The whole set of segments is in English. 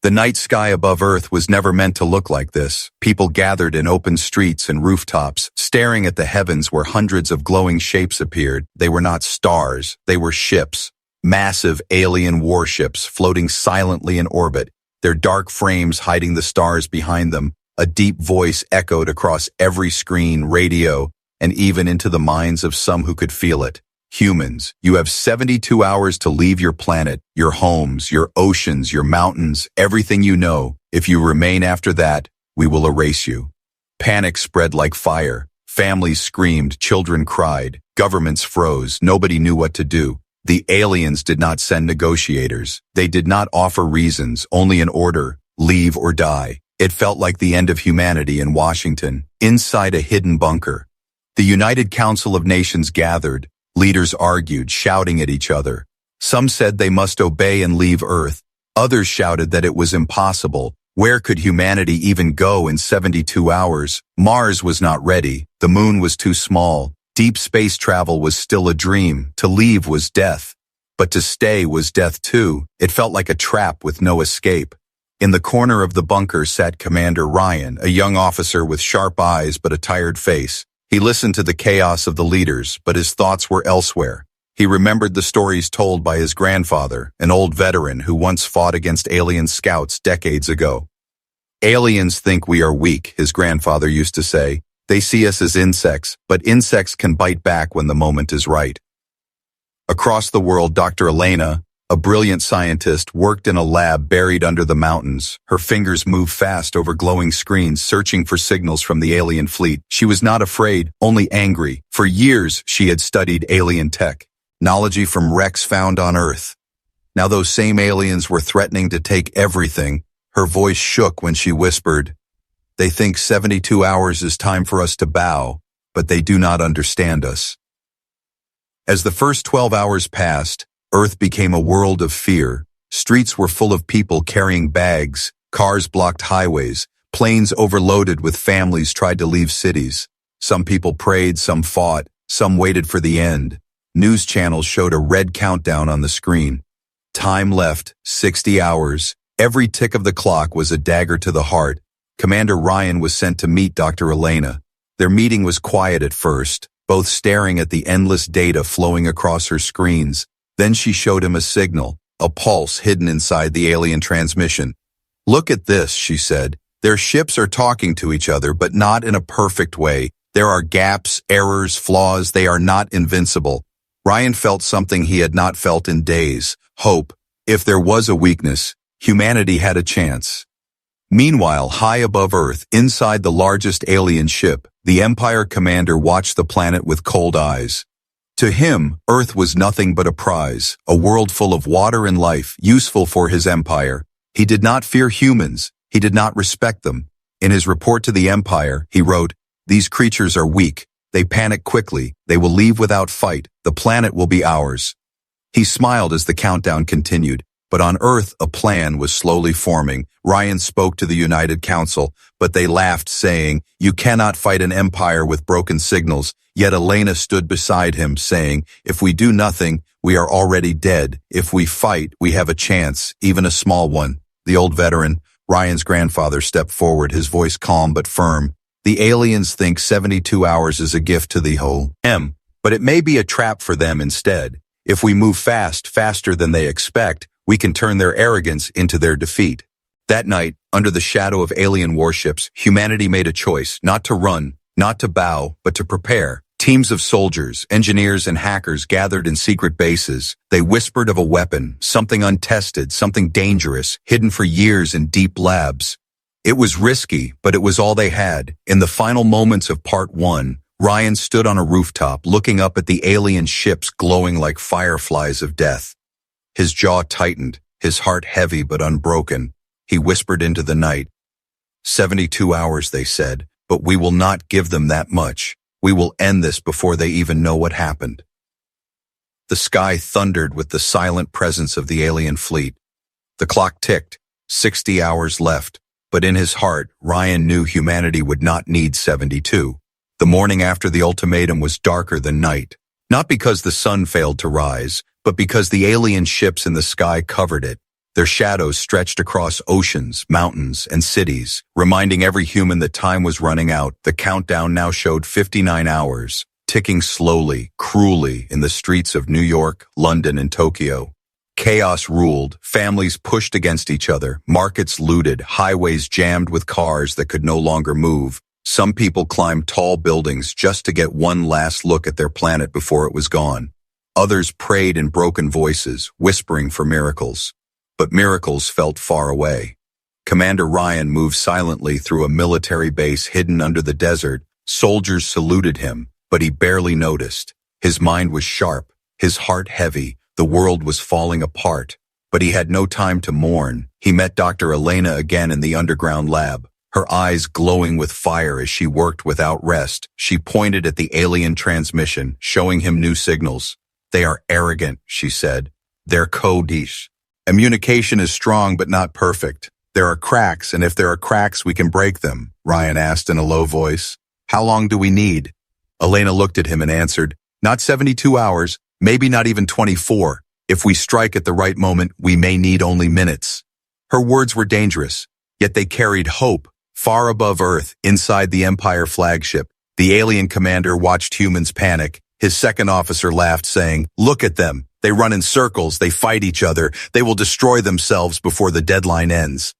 The night sky above Earth was never meant to look like this. People gathered in open streets and rooftops, staring at the heavens where hundreds of glowing shapes appeared. They were not stars, they were ships. Massive alien warships floating silently in orbit, their dark frames hiding the stars behind them. A deep voice echoed across every screen, radio, and even into the minds of some who could feel it. Humans, you have 72 hours to leave your planet, your homes, your oceans, your mountains, everything you know. If you remain after that, we will erase you. Panic spread like fire. Families screamed, children cried, governments froze, nobody knew what to do. The aliens did not send negotiators. They did not offer reasons, only an order, leave or die. It felt like the end of humanity in Washington, inside a hidden bunker. The United Council of Nations gathered. Leaders argued, shouting at each other. Some said they must obey and leave Earth. Others shouted that it was impossible. Where could humanity even go in 72 hours? Mars was not ready. The moon was too small. Deep space travel was still a dream. To leave was death. But to stay was death too. It felt like a trap with no escape. In the corner of the bunker sat Commander Ryan, a young officer with sharp eyes but a tired face. He listened to the chaos of the leaders, but his thoughts were elsewhere. He remembered the stories told by his grandfather, an old veteran who once fought against alien scouts decades ago. Aliens think we are weak, his grandfather used to say. They see us as insects, but insects can bite back when the moment is right. Across the world, Dr. Elena, a brilliant scientist, worked in a lab buried under the mountains. Her fingers moved fast over glowing screens, searching for signals from the alien fleet. She was not afraid, only angry. For years, she had studied alien tech, technology from wrecks found on Earth. Now those same aliens were threatening to take everything. Her voice shook when she whispered, "They think 72 hours is time for us to bow, but they do not understand us." As the first 12 hours passed, Earth became a world of fear. Streets were full of people carrying bags, cars blocked highways, planes overloaded with families tried to leave cities. Some people prayed, some fought, some waited for the end. News channels showed a red countdown on the screen. Time left, 60 hours. Every tick of the clock was a dagger to the heart. Commander Ryan was sent to meet Dr. Elena. Their meeting was quiet at first, both staring at the endless data flowing across her screens. Then she showed him a signal, a pulse hidden inside the alien transmission. "Look at this," she said. "Their ships are talking to each other, but not in a perfect way. There are gaps, errors, flaws. They are not invincible." Ryan felt something he had not felt in days, hope. If there was a weakness, humanity had a chance. Meanwhile, high above Earth, inside the largest alien ship, the Empire commander watched the planet with cold eyes. To him, Earth was nothing but a prize, a world full of water and life, useful for his empire. He did not fear humans. He did not respect them. In his report to the Empire, he wrote, "These creatures are weak. They panic quickly. They will leave without fight. The planet will be ours." He smiled as the countdown continued. But on Earth, a plan was slowly forming. Ryan spoke to the United Council, but they laughed, saying, "You cannot fight an empire with broken signals." Yet Elena stood beside him, saying, "If we do nothing, we are already dead. If we fight, we have a chance, even a small one." The old veteran, Ryan's grandfather, stepped forward, his voice calm but firm. "The aliens think 72 hours is a gift to the whole but it may be a trap for them instead. If we move fast, faster than they expect, we can turn their arrogance into their defeat." That night, under the shadow of alien warships, humanity made a choice, not to run, not to bow, but to prepare. Teams of soldiers, engineers, and hackers gathered in secret bases. They whispered of a weapon, something untested, something dangerous, hidden for years in deep labs. It was risky, but it was all they had. In the final moments of Part 1, Ryan stood on a rooftop, looking up at the alien ships glowing like fireflies of death. His jaw tightened, his heart heavy but unbroken. He whispered into the night, 72 hours, they said, but we will not give them that much. We will end this before they even know what happened." The sky thundered with the silent presence of the alien fleet. The clock ticked, 60 hours left, but in his heart, Ryan knew humanity would not need 72. The morning after the ultimatum was darker than night, not because the sun failed to rise, but because the alien ships in the sky covered it. Their shadows stretched across oceans, mountains, and cities, reminding every human that time was running out. The countdown now showed 59 hours, ticking slowly, cruelly in the streets of New York, London, and Tokyo. Chaos ruled, families pushed against each other, markets looted, highways jammed with cars that could no longer move. Some people climbed tall buildings just to get one last look at their planet before it was gone. Others prayed in broken voices, whispering for miracles. But miracles felt far away. Commander Ryan moved silently through a military base hidden under the desert. Soldiers saluted him, but he barely noticed. His mind was sharp, his heart heavy. The world was falling apart, but he had no time to mourn. He met Dr. Elena again in the underground lab, her eyes glowing with fire as she worked without rest. She pointed at the alien transmission, showing him new signals. "They are arrogant," she said. "They're codish. Communication is strong but not perfect. There are cracks, and if there are cracks, we can break them," Ryan asked in a low voice. "How long do we need?" Elena looked at him and answered, "Not 72 hours. Maybe not even 24. If we strike at the right moment, we may need only minutes." Her words were dangerous, yet they carried hope. Far above Earth, inside the Empire flagship, the alien commander watched humans panic. His second officer laughed, saying, "Look at them. They run in circles, they fight each other. They will destroy themselves before the deadline ends."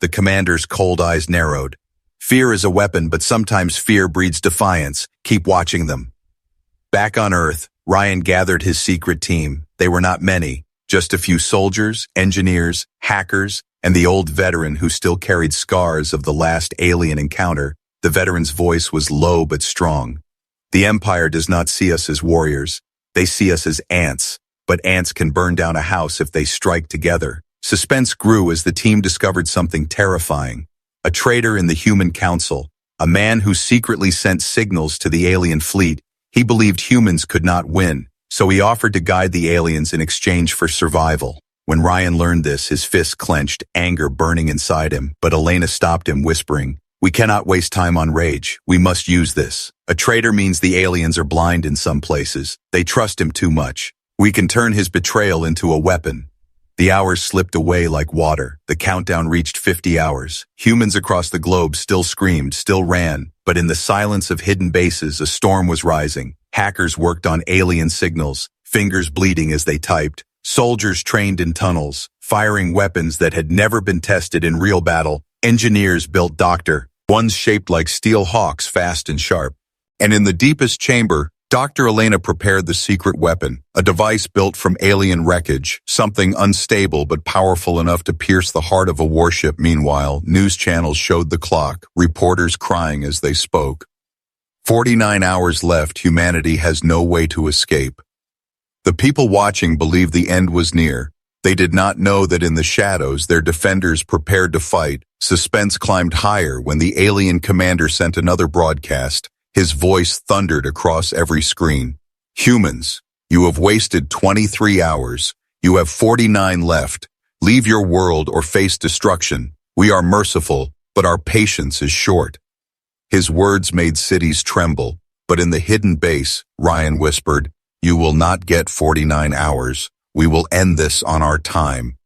The commander's cold eyes narrowed. "Fear is a weapon, but sometimes fear breeds defiance. Keep watching them." Back on Earth, Ryan gathered his secret team. They were not many, just a few soldiers, engineers, hackers, and the old veteran who still carried scars of the last alien encounter. The veteran's voice was low but strong. "The Empire does not see us as warriors. They see us as ants, but ants can burn down a house if they strike together." Suspense grew as the team discovered something terrifying. A traitor in the Human Council, a man who secretly sent signals to the alien fleet. He believed humans could not win, so he offered to guide the aliens in exchange for survival. When Ryan learned this, his fists clenched, anger burning inside him, but Elena stopped him, whispering, "We cannot waste time on rage. We must use this. A traitor means the aliens are blind in some places. They trust him too much. We can turn his betrayal into a weapon." The hours slipped away like water. The countdown reached 50 hours. Humans across the globe still screamed, still ran, but in the silence of hidden bases, a storm was rising. Hackers worked on alien signals, fingers bleeding as they typed. Soldiers trained in tunnels, firing weapons that had never been tested in real battle. Engineers built ones shaped like steel hawks, fast and sharp. And in the deepest chamber, Dr. Elena prepared the secret weapon, a device built from alien wreckage, something unstable but powerful enough to pierce the heart of a warship. Meanwhile, news channels showed the clock, reporters crying as they spoke. 49 hours left. Humanity has no way to escape. The people watching believed the end was near. They did not know that in the shadows, their defenders prepared to fight. Suspense climbed higher when the alien commander sent another broadcast. His voice thundered across every screen. "Humans, you have wasted 23 hours. You have 49 left. Leave your world or face destruction. We are merciful, but our patience is short." His words made cities tremble, but in the hidden base, Ryan whispered, "You will not get 49 hours. We will end this on our time."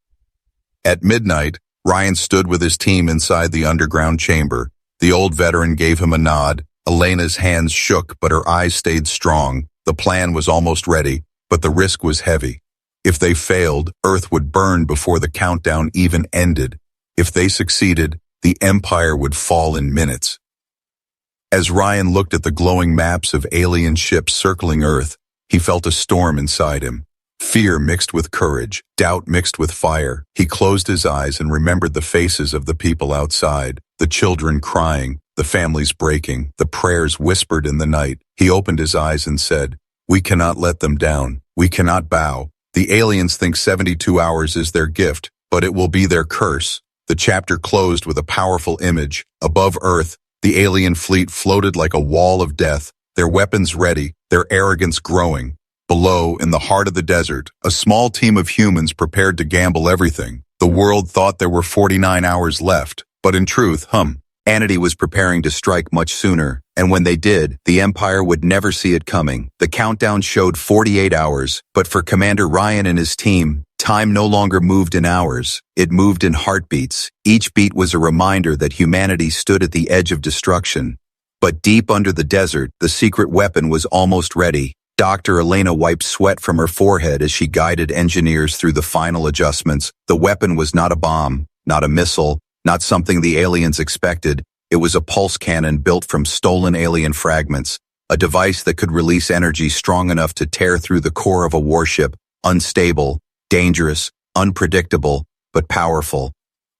At midnight, Ryan stood with his team inside the underground chamber. The old veteran gave him a nod. Elena's hands shook, but her eyes stayed strong. The plan was almost ready, but the risk was heavy. If they failed, Earth would burn before the countdown even ended. If they succeeded, the Empire would fall in minutes. As Ryan looked at the glowing maps of alien ships circling Earth, he felt a storm inside him. Fear mixed with courage, doubt mixed with fire. He closed his eyes and remembered the faces of the people outside, the children crying, the families breaking, the prayers whispered in the night. He opened his eyes and said, "We cannot let them down. We cannot bow. The aliens think 72 hours is their gift, but it will be their curse." The chapter closed with a powerful image. Above Earth, the alien fleet floated like a wall of death, their weapons ready, their arrogance growing. Below, in the heart of the desert, a small team of humans prepared to gamble everything. The world thought there were 49 hours left, but in truth, humanity was preparing to strike much sooner, and when they did, the Empire would never see it coming. The countdown showed 48 hours, but for Commander Ryan and his team, Time no longer moved in hours, it moved in heartbeats. Each beat was a reminder that humanity stood at the edge of destruction. But deep under the desert, the secret weapon was almost ready. Dr. Elena wiped sweat from her forehead as she guided engineers through the final adjustments. The weapon was not a bomb, not a missile, not something the aliens expected. It was a pulse cannon built from stolen alien fragments, a device that could release energy strong enough to tear through the core of a warship, unstable, dangerous, unpredictable, but powerful.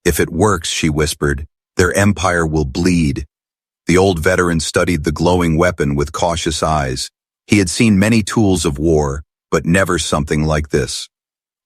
If it works, she whispered, their empire will bleed. The old veteran studied the glowing weapon with cautious eyes. He had seen many tools of war, but never something like this.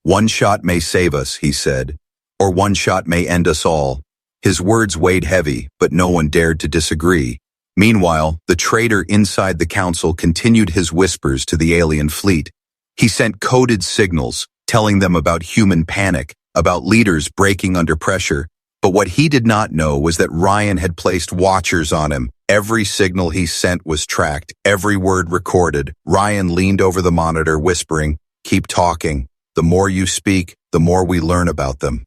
One shot may save us, he said, or one shot may end us all. His words weighed heavy, but no one dared to disagree. Meanwhile, the traitor inside the council continued his whispers to the alien fleet. He sent coded signals, telling them about human panic, about leaders breaking under pressure. But what he did not know was that Ryan had placed watchers on him. Every signal he sent was tracked, every word recorded. Ryan leaned over the monitor, whispering, "Keep talking. The more you speak, the more we learn about them."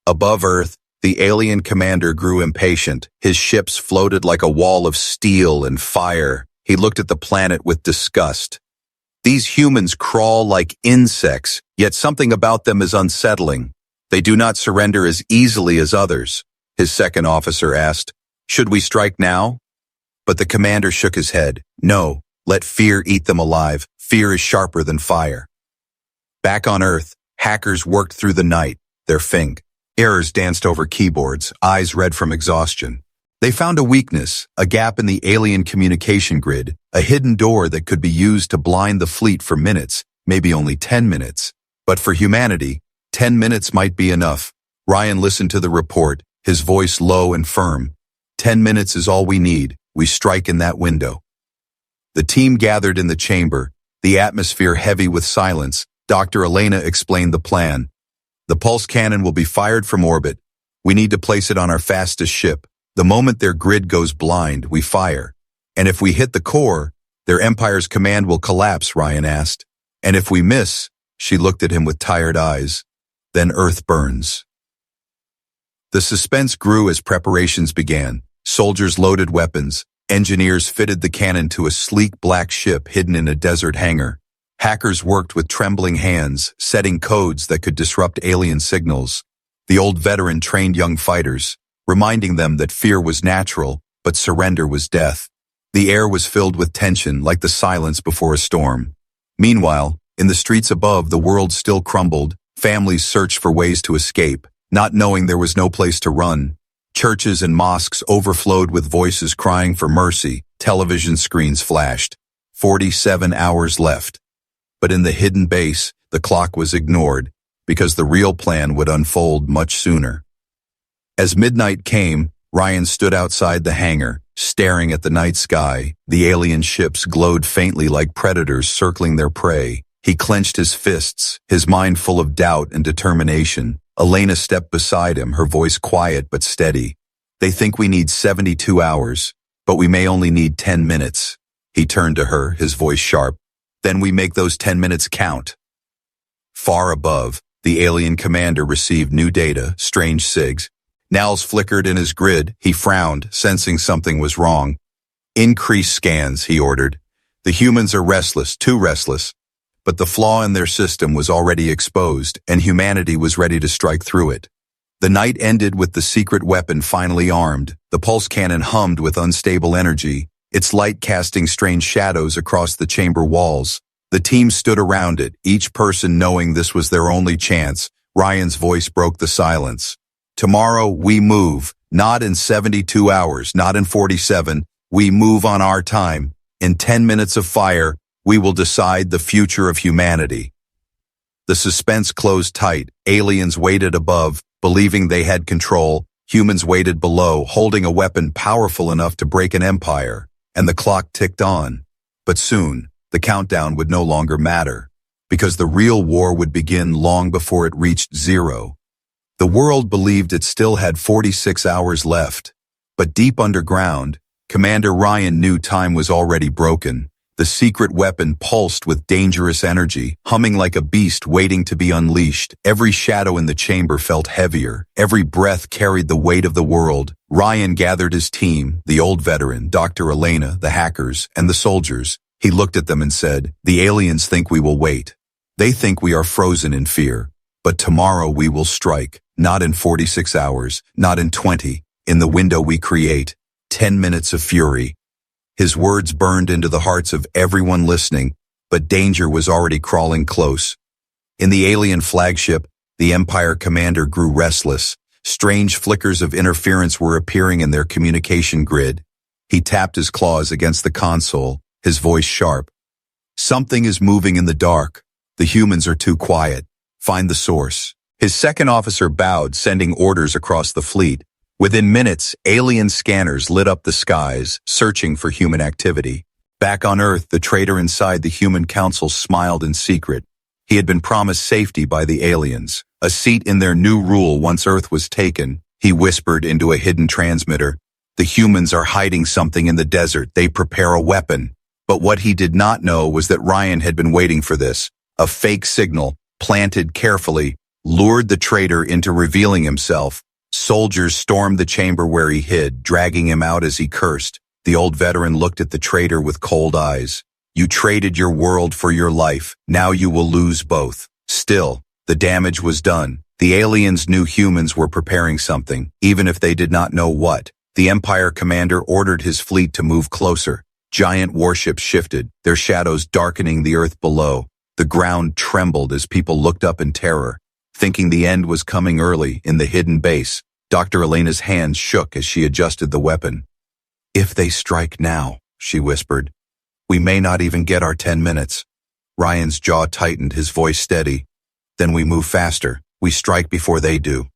Above Earth, the alien commander grew impatient. His ships floated like a wall of steel and fire. He looked at the planet with disgust. These humans crawl like insects, yet something about them is unsettling. They do not surrender as easily as others. His second officer asked, "Should we strike now?" But the commander shook his head. "No, let fear eat them alive. Fear is sharper than fire." Back on Earth, hackers worked through the night, their fingers danced over keyboards, eyes red from exhaustion. They found a weakness, a gap in the alien communication grid, a hidden door that could be used to blind the fleet for minutes, maybe only 10 minutes. But for humanity, 10 minutes might be enough. Ryan listened to the report, his voice low and firm. 10 minutes is all we need. We strike in that window. The team gathered in the chamber, the atmosphere heavy with silence. Dr. Elena explained the plan. The pulse cannon will be fired from orbit. We need to place it on our fastest ship. The moment their grid goes blind, we fire. And if we hit the core, their empire's command will collapse, Ryan asked. And if we miss, she looked at him with tired eyes. Then Earth burns. The suspense grew as preparations began. Soldiers loaded weapons. Engineers fitted the cannon to a sleek black ship hidden in a desert hangar. Hackers worked with trembling hands, setting codes that could disrupt alien signals. The old veteran trained young fighters, reminding them that fear was natural, but surrender was death. The air was filled with tension, like the silence before a storm. Meanwhile, in the streets above, the world still crumbled. Families searched for ways to escape, not knowing there was no place to run. Churches and mosques overflowed with voices crying for mercy. Television screens flashed. 47 hours left. But in the hidden base, the clock was ignored, because the real plan would unfold much sooner. As midnight came, Ryan stood outside the hangar, staring at the night sky. The alien ships glowed faintly like predators circling their prey. He clenched his fists, his mind full of doubt and determination. Elena stepped beside him, her voice quiet but steady. "They think we need 72 hours, but we may only need 10 minutes. He turned to her, his voice sharp. "Then we make those 10 minutes count." Far above, the alien commander received new data, strange SIGs. Nals flickered in his grid. He frowned, sensing something was wrong. "Increase scans," he ordered. "The humans are restless, too restless." But the flaw in their system was already exposed, and humanity was ready to strike through it. The night ended with the secret weapon finally armed. The pulse cannon hummed with unstable energy, its light casting strange shadows across the chamber walls. The team stood around it, each person knowing this was their only chance. Ryan's voice broke the silence. "Tomorrow we move, not in 72 hours, not in 47. We move on our time. In 10 minutes of fire, we will decide the future of humanity." The suspense closed tight. Aliens waited above, believing they had control. Humans waited below, holding a weapon powerful enough to break an empire. And the clock ticked on. But soon, the countdown would no longer matter, because the real war would begin long before it reached zero. The world believed it still had 46 hours left. But deep underground, Commander Ryan knew time was already broken. The secret weapon pulsed with dangerous energy, humming like a beast waiting to be unleashed. Every shadow in the chamber felt heavier. Every breath carried the weight of the world. Ryan gathered his team, the old veteran, Dr. Elena, the hackers, and the soldiers. He looked at them and said, "The aliens think we will wait. They think we are frozen in fear. But tomorrow we will strike, not in 46 hours, not in 20, in the window we create. 10 minutes of fury." His words burned into the hearts of everyone listening, but danger was already crawling close. In the alien flagship, the Empire commander grew restless. Strange flickers of interference were appearing in their communication grid. He tapped his claws against the console, his voice sharp. "Something is moving in the dark. The humans are too quiet. Find the source." His second officer bowed, sending orders across the fleet. Within minutes, alien scanners lit up the skies, searching for human activity. Back on Earth, the traitor inside the Human Council smiled in secret. He had been promised safety by the aliens, a seat in their new rule once Earth was taken. He whispered into a hidden transmitter, "The humans are hiding something in the desert. They prepare a weapon." But what he did not know was that Ryan had been waiting for this. A fake signal, planted carefully, lured the traitor into revealing himself. Soldiers stormed the chamber where he hid, dragging him out as he cursed. The old veteran looked at the traitor with cold eyes. "You traded your world for your life. Now you will lose both." Still, the damage was done. The aliens knew humans were preparing something, even if they did not know what. The Empire commander ordered his fleet to move closer. Giant warships shifted, their shadows darkening the earth below. The ground trembled as people looked up in terror. Thinking the end was coming early in the hidden base, Dr. Elena's hands shook as she adjusted the weapon. "If they strike now," she whispered, "we may not even get our 10 minutes. Ryan's jaw tightened, his voice steady. "Then we move faster. We strike before they do."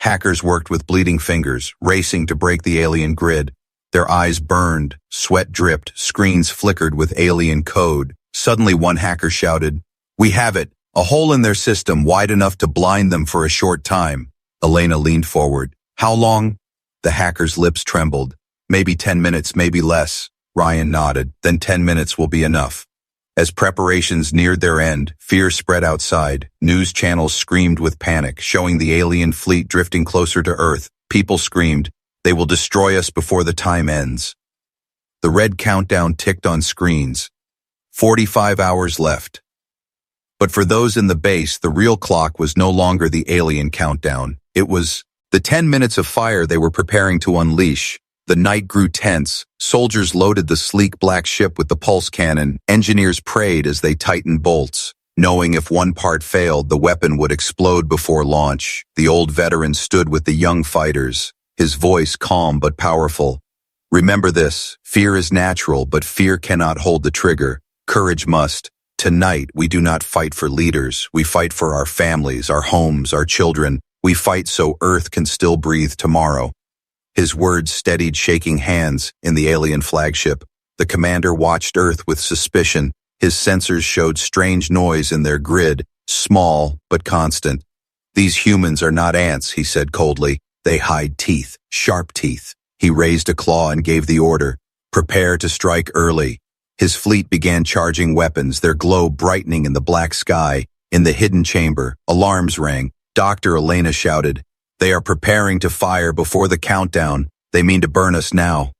Hackers worked with bleeding fingers, racing to break the alien grid. Their eyes burned, sweat dripped, screens flickered with alien code. Suddenly one hacker shouted, "We have it! A hole in their system wide enough to blind them for a short time." Elena leaned forward. "How long?" The hacker's lips trembled. "Maybe 10 minutes, maybe less." Ryan nodded. "Then 10 minutes will be enough." As preparations neared their end, fear spread outside. News channels screamed with panic, showing the alien fleet drifting closer to Earth. People screamed, "They will destroy us before the time ends." The red countdown ticked on screens. 45 hours left. But for those in the base, the real clock was no longer the alien countdown. It was the 10 minutes of fire they were preparing to unleash. The night grew tense. Soldiers loaded the sleek black ship with the pulse cannon. Engineers prayed as they tightened bolts. Knowing if one part failed, the weapon would explode before launch. The old veteran stood with the young fighters, his voice calm but powerful. "Remember this, fear is natural, but fear cannot hold the trigger. Courage must. Tonight, we do not fight for leaders. We fight for our families, our homes, our children. We fight so Earth can still breathe tomorrow." His words steadied shaking hands in the alien flagship. The commander watched Earth with suspicion. His sensors showed strange noise in their grid, small but constant. "These humans are not ants," he said coldly. "They hide teeth, sharp teeth." He raised a claw and gave the order, "Prepare to strike early." His fleet began charging weapons, their glow brightening in the black sky. In the hidden chamber, alarms rang. Dr. Elena shouted, "They are preparing to fire before the countdown. They mean to burn us now."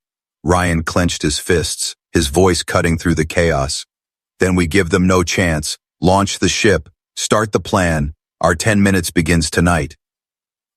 Ryan clenched his fists, his voice cutting through the chaos. "Then we give them no chance. Launch the ship. Start the plan. Our 10 minutes begins tonight."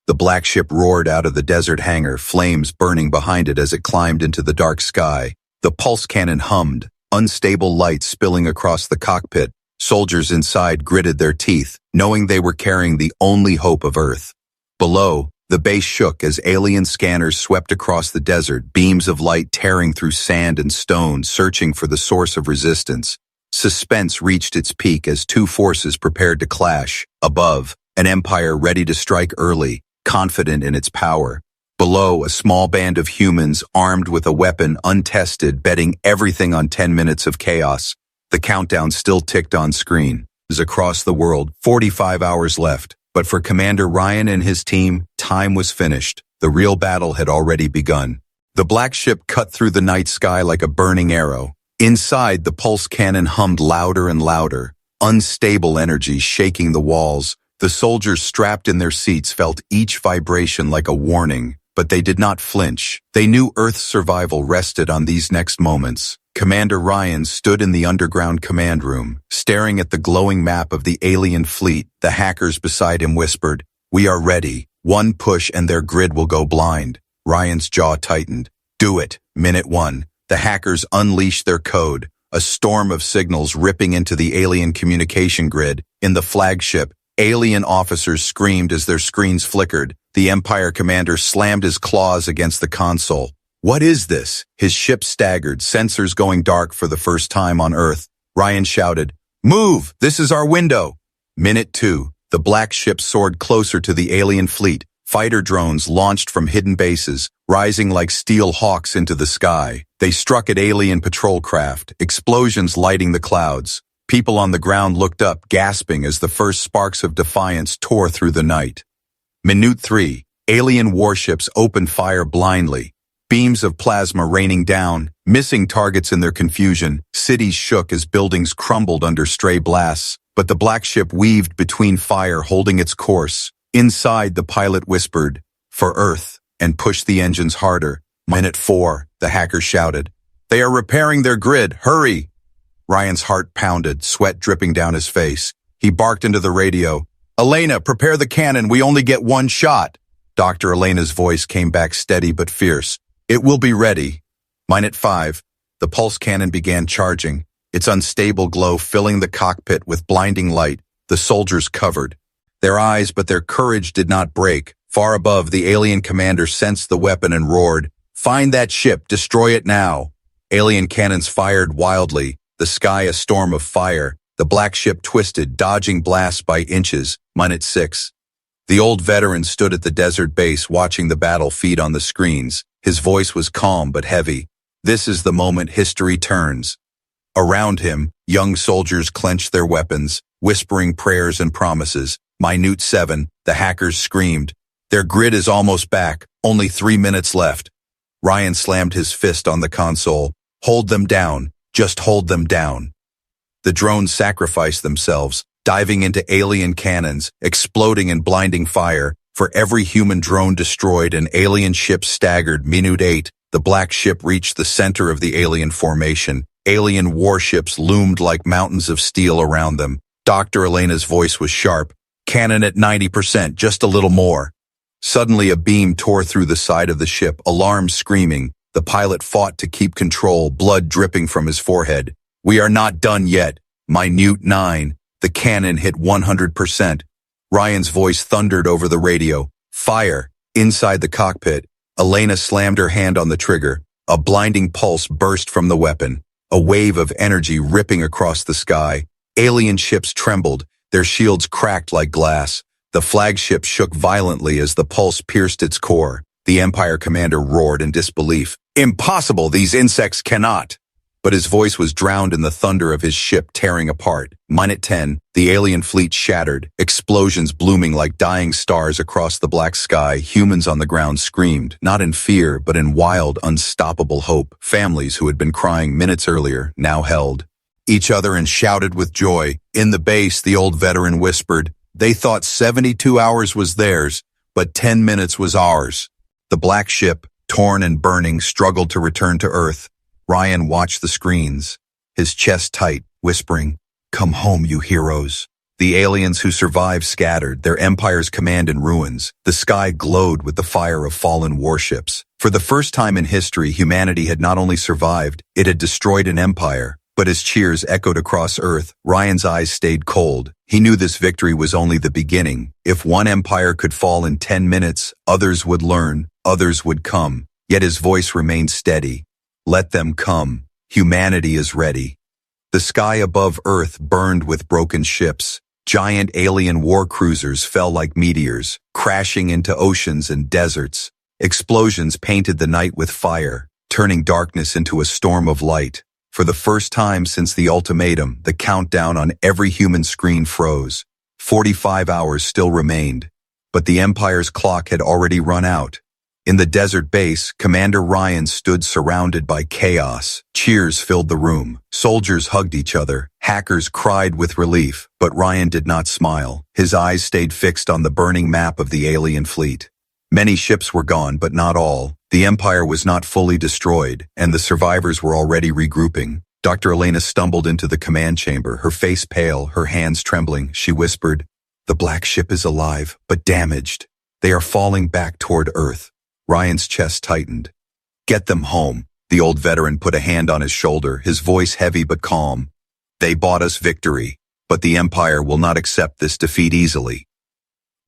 The black ship roared out of the desert hangar, flames burning behind it as it climbed into the dark sky. The pulse cannon hummed, unstable light spilling across the cockpit. Soldiers inside gritted their teeth, knowing they were carrying the only hope of Earth. Below, the base shook as alien scanners swept across the desert, beams of light tearing through sand and stone, searching for the source of resistance. Suspense reached its peak as two forces prepared to clash. Above, an empire ready to strike early, confident in its power. Below, a small band of humans armed with a weapon untested, betting everything on 10 minutes of chaos. The countdown still ticked on screen. As across the world, 45 hours left. But for Commander Ryan and his team, time was finished. The real battle had already begun. The black ship cut through the night sky like a burning arrow. Inside, the pulse cannon hummed louder and louder, unstable energy shaking the walls. The soldiers strapped in their seats felt each vibration like a warning, but they did not flinch. They knew Earth's survival rested on these next moments. Commander Ryan stood in the underground command room, staring at the glowing map of the alien fleet. The hackers beside him whispered, "We are ready. One push and their grid will go blind." Ryan's jaw tightened. "Do it." Minute 1. The hackers unleashed their code, a storm of signals ripping into the alien communication grid. In the flagship, alien officers screamed as their screens flickered. The Empire commander slammed his claws against the console. "What is this?" His ship staggered, sensors going dark for the first time on Earth. Ryan shouted, "Move! This is our window!" Minute 2. The black ship soared closer to the alien fleet. Fighter drones launched from hidden bases, rising like steel hawks into the sky. They struck at alien patrol craft, explosions lighting the clouds. People on the ground looked up, gasping as the first sparks of defiance tore through the night. Minute 3. Alien warships opened fire blindly. Beams of plasma raining down, missing targets in their confusion. Cities shook as buildings crumbled under stray blasts, but the black ship weaved between fire, holding its course. Inside, the pilot whispered, "For Earth," and pushed the engines harder. Minute 4, the hacker shouted, "They are repairing their grid, hurry!" Ryan's heart pounded, sweat dripping down his face. He barked into the radio, "Elena, prepare the cannon, we only get one shot." Dr. Elena's voice came back steady but fierce. "It will be ready." Minute 5, the pulse cannon began charging, its unstable glow filling the cockpit with blinding light. The soldiers covered their eyes, but their courage did not break. Far above, the alien commander sensed the weapon and roared, "Find that ship, destroy it now." Alien cannons fired wildly, the sky a storm of fire. The black ship twisted, dodging blasts by inches. Minute 6. The old veteran stood at the desert base watching the battle feed on the screens. His voice was calm but heavy. "This is the moment history turns." Around him, young soldiers clenched their weapons, whispering prayers and promises. Minute 7, the hackers screamed, "Their grid is almost back, only 3 minutes left." Ryan slammed his fist on the console. "Hold them down, just hold them down." The drones sacrificed themselves, diving into alien cannons, exploding in blinding fire. For every human drone destroyed, an alien ship staggered. Minute 8, the black ship reached the center of the alien formation. Alien warships loomed like mountains of steel around them. Dr. Elena's voice was sharp. "Cannon at 90%, just a little more." Suddenly a beam tore through the side of the ship, alarms screaming. The pilot fought to keep control, blood dripping from his forehead. "We are not done yet." Minute 9, the cannon hit 100%. Ryan's voice thundered over the radio. "Fire!" Inside the cockpit, Elena slammed her hand on the trigger. A blinding pulse burst from the weapon, a wave of energy ripping across the sky. Alien ships trembled, their shields cracked like glass. The flagship shook violently as the pulse pierced its core. The Empire commander roared in disbelief. "Impossible, these insects cannot!" But his voice was drowned in the thunder of his ship tearing apart. Minute 10, the alien fleet shattered, explosions blooming like dying stars across the black sky. Humans on the ground screamed, not in fear, but in wild, unstoppable hope. Families who had been crying minutes earlier now held each other and shouted with joy. In the base, the old veteran whispered, "They thought 72 hours was theirs, but 10 minutes was ours." The black ship, torn and burning, struggled to return to Earth. Ryan watched the screens, his chest tight, whispering, "Come home, you heroes." The aliens who survived scattered, their empire's command in ruins. The sky glowed with the fire of fallen warships. For the first time in history, humanity had not only survived, it had destroyed an empire. But as cheers echoed across Earth, Ryan's eyes stayed cold. He knew this victory was only the beginning. If one empire could fall in 10 minutes, others would learn, others would come. Yet his voice remained steady. "Let them come. Humanity is ready." The sky above Earth burned with broken ships. Giant alien war cruisers fell like meteors, crashing into oceans and deserts. Explosions painted the night with fire, turning darkness into a storm of light. For the first time since the ultimatum, the countdown on every human screen froze. 45 hours still remained, but the Empire's clock had already run out. In the desert base, Commander Ryan stood surrounded by chaos. Cheers filled the room. Soldiers hugged each other. Hackers cried with relief, but Ryan did not smile. His eyes stayed fixed on the burning map of the alien fleet. Many ships were gone, but not all. The Empire was not fully destroyed, and the survivors were already regrouping. Dr. Elena stumbled into the command chamber, her face pale, her hands trembling. She whispered, "The black ship is alive, but damaged. They are falling back toward Earth." Ryan's chest tightened. "Get them home." The old veteran put a hand on his shoulder, his voice heavy but calm. "They bought us victory, but the Empire will not accept this defeat easily."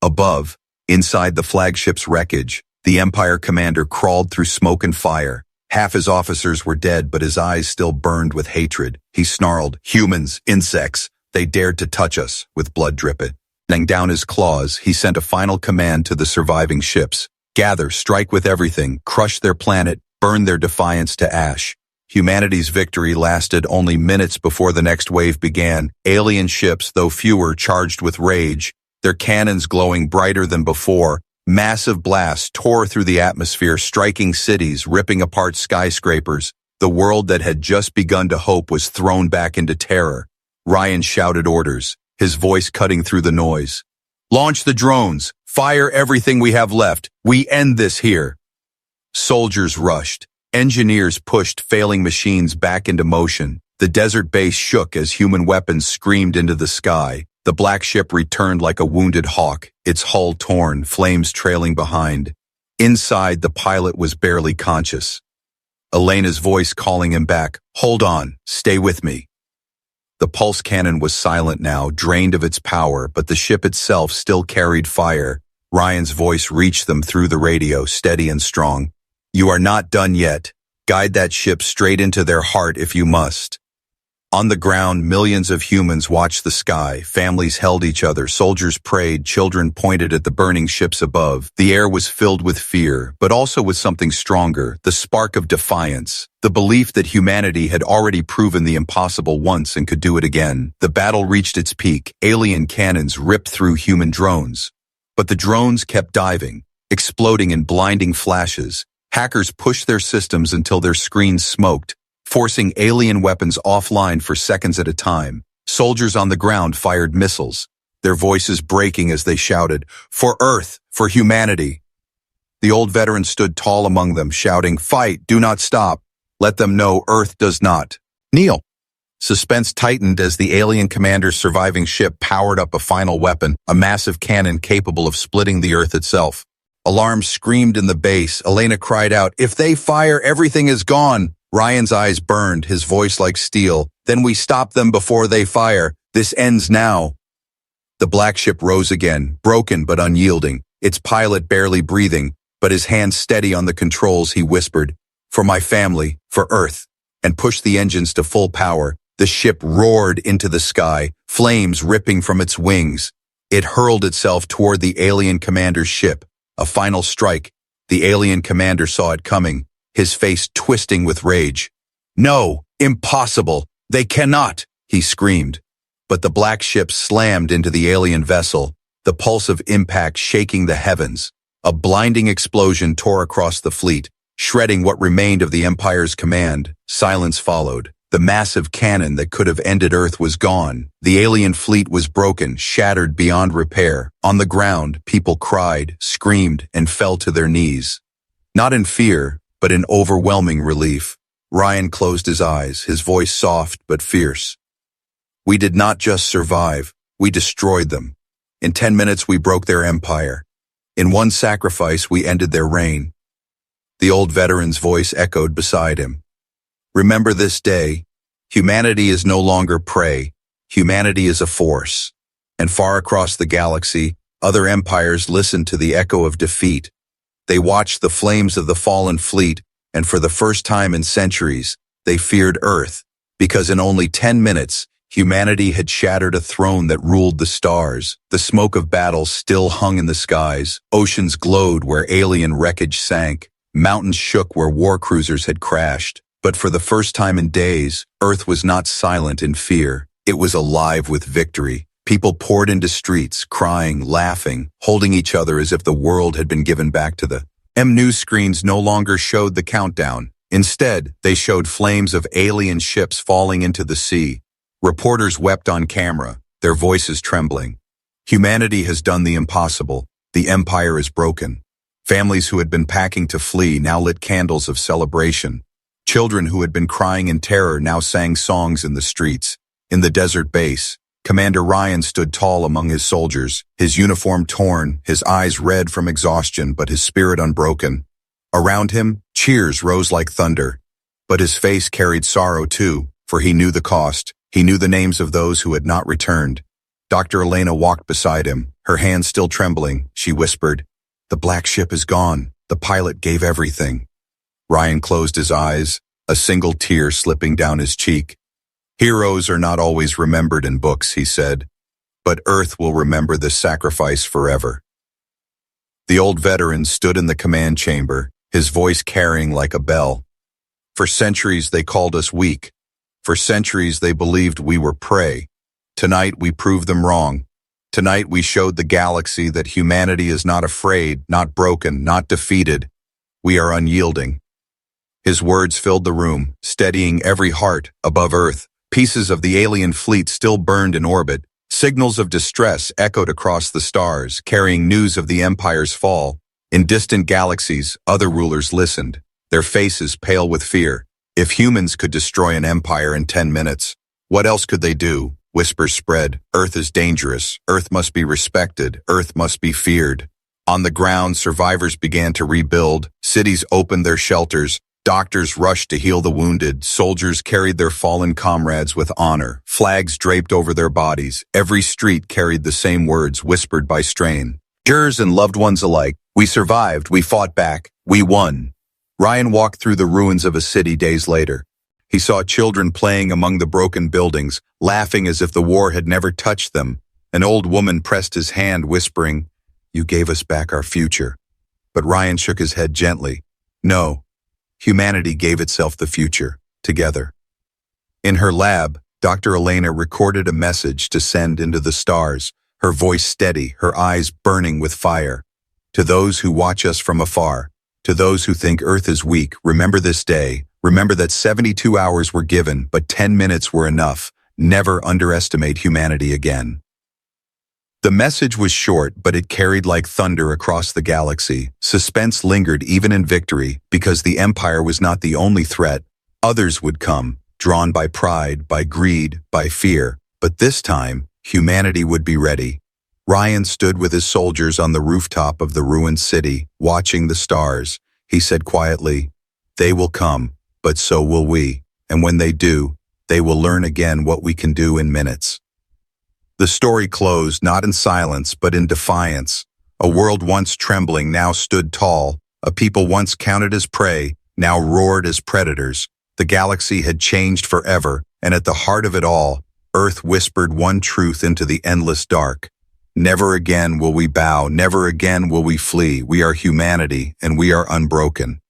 Above, inside the flagship's wreckage, the Empire commander crawled through smoke and fire. Half his officers were dead, but his eyes still burned with hatred. He snarled, "Humans, insects, they dared to touch us," with blood dripping down his claws. He sent a final command to the surviving ships. "Gather, strike with everything, crush their planet, burn their defiance to ash." Humanity's victory lasted only minutes before the next wave began. Alien ships, though fewer, charged with rage, their cannons glowing brighter than before. Massive blasts tore through the atmosphere, striking cities, ripping apart skyscrapers. The world that had just begun to hope was thrown back into terror. Ryan shouted orders, his voice cutting through the noise. "Launch the drones! Fire everything we have left! We end this here!" Soldiers rushed. Engineers pushed failing machines back into motion. The desert base shook as human weapons screamed into the sky. The black ship returned like a wounded hawk, its hull torn, flames trailing behind. Inside, the pilot was barely conscious. Elena's voice calling him back, "Hold on, stay with me." The pulse cannon was silent now, drained of its power, but the ship itself still carried fire. Ryan's voice reached them through the radio, steady and strong. "You are not done yet. Guide that ship straight into their heart if you must." On the ground, millions of humans watched the sky. Families held each other, soldiers prayed, children pointed at the burning ships above. The air was filled with fear, but also with something stronger, the spark of defiance, the belief that humanity had already proven the impossible once and could do it again. The battle reached its peak. Alien cannons ripped through human drones. But the drones kept diving, exploding in blinding flashes. Hackers pushed their systems until their screens smoked, forcing alien weapons offline for seconds at a time. Soldiers on the ground fired missiles, their voices breaking as they shouted, "For Earth, for humanity." The old veteran stood tall among them, shouting, "Fight, do not stop. Let them know Earth does not kneel." Suspense tightened as the alien commander's surviving ship powered up a final weapon, a massive cannon capable of splitting the Earth itself. Alarms screamed in the base. Elena cried out, "If they fire, everything is gone." Ryan's eyes burned, his voice like steel. "Then we stop them before they fire. This ends now." The black ship rose again, broken but unyielding, its pilot barely breathing, but his hands steady on the controls. He whispered, "For my family, for Earth," and pushed the engines to full power. The ship roared into the sky, flames ripping from its wings. It hurled itself toward the alien commander's ship. A final strike. The alien commander saw it coming, his face twisting with rage. "No, impossible! They cannot!" he screamed. But the black ship slammed into the alien vessel, the pulse of impact shaking the heavens. A blinding explosion tore across the fleet, shredding what remained of the Empire's command. Silence followed. The massive cannon that could have ended Earth was gone. The alien fleet was broken, shattered beyond repair. On the ground, people cried, screamed, and fell to their knees. Not in fear, but in overwhelming relief. Ryan closed his eyes, his voice soft but fierce. "We did not just survive, we destroyed them. In 10 minutes we broke their empire. In one sacrifice we ended their reign." The old veteran's voice echoed beside him. "Remember this day, humanity is no longer prey, humanity is a force." And far across the galaxy, other empires listened to the echo of defeat. They watched the flames of the fallen fleet, and for the first time in centuries, they feared Earth, because in only 10 minutes, humanity had shattered a throne that ruled the stars. The smoke of battle still hung in the skies. Oceans glowed where alien wreckage sank. Mountains shook where war cruisers had crashed. But for the first time in days, Earth was not silent in fear. It was alive with victory. People poured into streets, crying, laughing, holding each other as if the world had been given back to News screens no longer showed the countdown. Instead, they showed flames of alien ships falling into the sea. Reporters wept on camera, their voices trembling. Humanity has done the impossible. The empire is broken. Families who had been packing to flee now lit candles of celebration. Children who had been crying in terror now sang songs in the streets. In the desert base, Commander Ryan stood tall among his soldiers, his uniform torn, his eyes red from exhaustion, but his spirit unbroken. Around him, cheers rose like thunder. But his face carried sorrow too, for he knew the cost. He knew the names of those who had not returned. Dr. Elena walked beside him, her hands still trembling. She whispered, "The black ship is gone. The pilot gave everything." Ryan closed his eyes, a single tear slipping down his cheek. "Heroes are not always remembered in books," he said, "but Earth will remember this sacrifice forever." The old veteran stood in the command chamber, his voice carrying like a bell. "For centuries they called us weak. For centuries they believed we were prey. Tonight we proved them wrong. Tonight we showed the galaxy that humanity is not afraid, not broken, not defeated. We are unyielding." His words filled the room, steadying every heart. Above Earth, pieces of the alien fleet still burned in orbit. Signals of distress echoed across the stars, carrying news of the Empire's fall. In distant galaxies, other rulers listened, their faces pale with fear. If humans could destroy an empire in 10 minutes, what else could they do? Whispers spread. Earth is dangerous. Earth must be respected. Earth must be feared. On the ground, survivors began to rebuild. Cities opened their shelters. Doctors rushed to heal the wounded. Soldiers carried their fallen comrades with honor. Flags draped over their bodies. Every street carried the same words whispered by strain. Jurors and loved ones alike. We survived. We fought back. We won. Ryan walked through the ruins of a city days later. He saw children playing among the broken buildings, laughing as if the war had never touched them. An old woman pressed his hand, whispering, "You gave us back our future." But Ryan shook his head gently. No. Humanity gave itself the future, together. In her lab, Dr. Elena recorded a message to send into the stars, her voice steady, her eyes burning with fire. To those who watch us from afar, to those who think Earth is weak, remember this day. Remember that 72 hours were given, but 10 minutes were enough. Never underestimate humanity again. The message was short, but it carried like thunder across the galaxy. Suspense lingered even in victory, because the Empire was not the only threat. Others would come, drawn by pride, by greed, by fear. But this time, humanity would be ready. Ryan stood with his soldiers on the rooftop of the ruined city, watching the stars. He said quietly, "They will come, but so will we. And when they do, they will learn again what we can do in minutes." The story closed not in silence, but in defiance. A world once trembling now stood tall. A people once counted as prey, now roared as predators. The galaxy had changed forever, and at the heart of it all, Earth whispered one truth into the endless dark. Never again will we bow, never again will we flee. We are humanity, and we are unbroken.